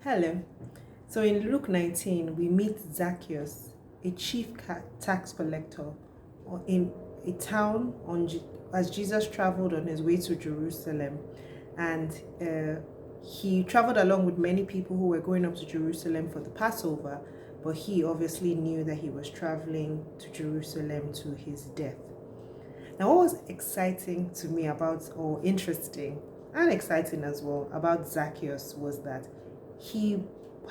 Hello. So in Luke 19, we meet Zacchaeus, a chief tax collector, in a town as Jesus traveled on his way to Jerusalem. And he traveled along with many people who were going up to Jerusalem for the Passover, but he obviously knew that he was traveling to Jerusalem to his death. Now, what was exciting to me about, or interesting and exciting as well, about Zacchaeus was that he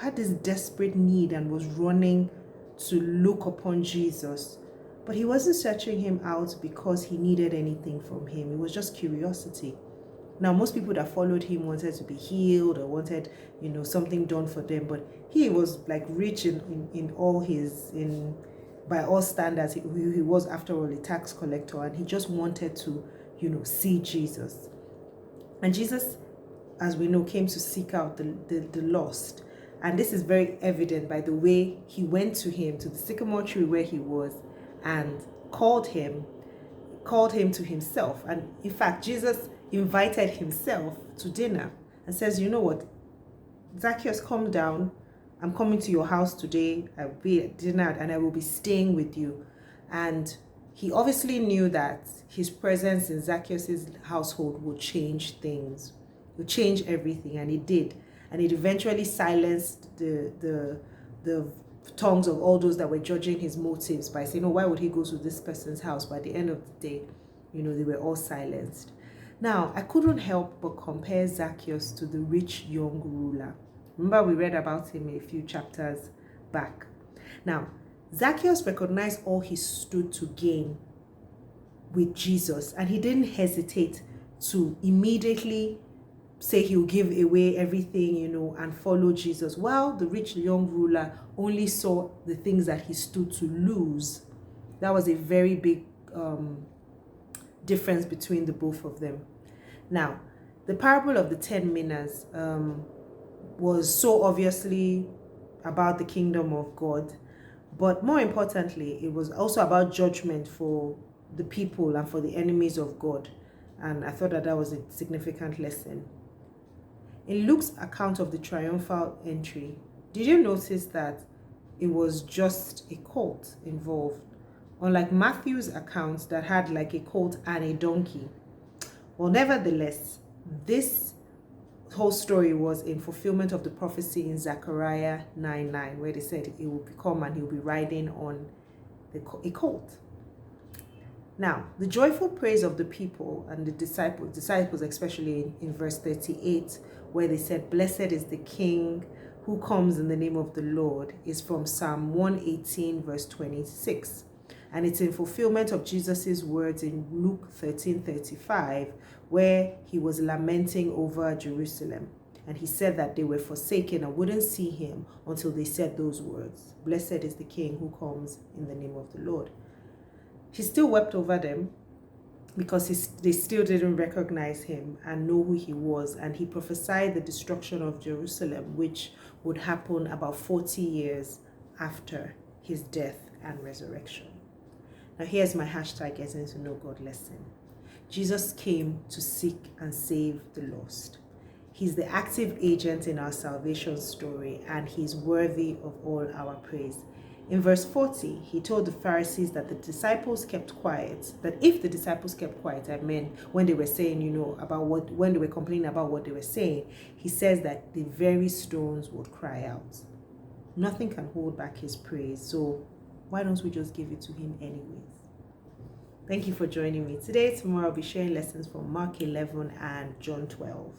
had this desperate need and was running to look upon Jesus. But he wasn't searching him out because he needed anything from him. It was just curiosity. Now, most people that followed him wanted to be healed or wanted, something done for them. But he was like rich in all his, by all standards. He was, after all, a tax collector, and he just wanted to, see Jesus. And Jesus, as we know, came to seek out the lost. And this is very evident by the way he went to him, to the sycamore tree where he was, and called him to himself. And in fact, Jesus invited himself to dinner and says, you know what, Zacchaeus, come down. I'm coming to your house today. I will be at dinner and I will be staying with you. And he obviously knew that his presence in Zacchaeus' household would change things, would change everything, and it did. And it eventually silenced the tongues of all those that were judging his motives by saying, oh, why would he go to this person's house? But at the end of the day, they were all silenced. Now, I couldn't help but compare Zacchaeus to the rich young ruler. Remember, we read about him a few chapters back. Now, Zacchaeus recognized all he stood to gain with Jesus, and he didn't hesitate to immediately say he'll give away everything, and follow Jesus, while the rich young ruler only saw the things that he stood to lose. That was a very big difference between the both of them. Now, the parable of the 10 minas was so obviously about the kingdom of God, but more importantly, it was also about judgment for the people and for the enemies of God. And I thought that was a significant lesson. In Luke's account of the triumphal entry, did you notice that it was just a colt involved? Unlike Matthew's account that had like a colt and a donkey. Well, nevertheless, this whole story was in fulfillment of the prophecy in Zechariah 9:9, where they said he will come and he'll be riding on a colt. Now, the joyful praise of the people and the disciples especially in verse 38, where they said, blessed is the King who comes in the name of the Lord, is from Psalm 118, verse 26. And it's in fulfillment of Jesus's words in Luke 13:35, where he was lamenting over Jerusalem. And he said that they were forsaken and wouldn't see him until they said those words. Blessed is the King who comes in the name of the Lord. He still wept over them because they still didn't recognize him and know who he was. And he prophesied the destruction of Jerusalem, which would happen about 40 years after his death and resurrection. Now here's my hashtag getting to know God lesson. Jesus came to seek and save the lost. He's the active agent in our salvation story, and he's worthy of all our praise. In verse 40, he told the Pharisees that the disciples kept quiet, that if the disciples kept quiet, I mean, when they were saying, when they were complaining about what they were saying, he says that the very stones would cry out. Nothing can hold back his praise, so why don't we just give it to him anyways? Thank you for joining me today. Tomorrow I'll be sharing lessons from Mark 11 and John 12.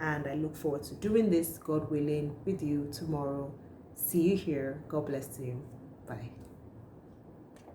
And I look forward to doing this, God willing, with you tomorrow. See you here. God bless you. Bye.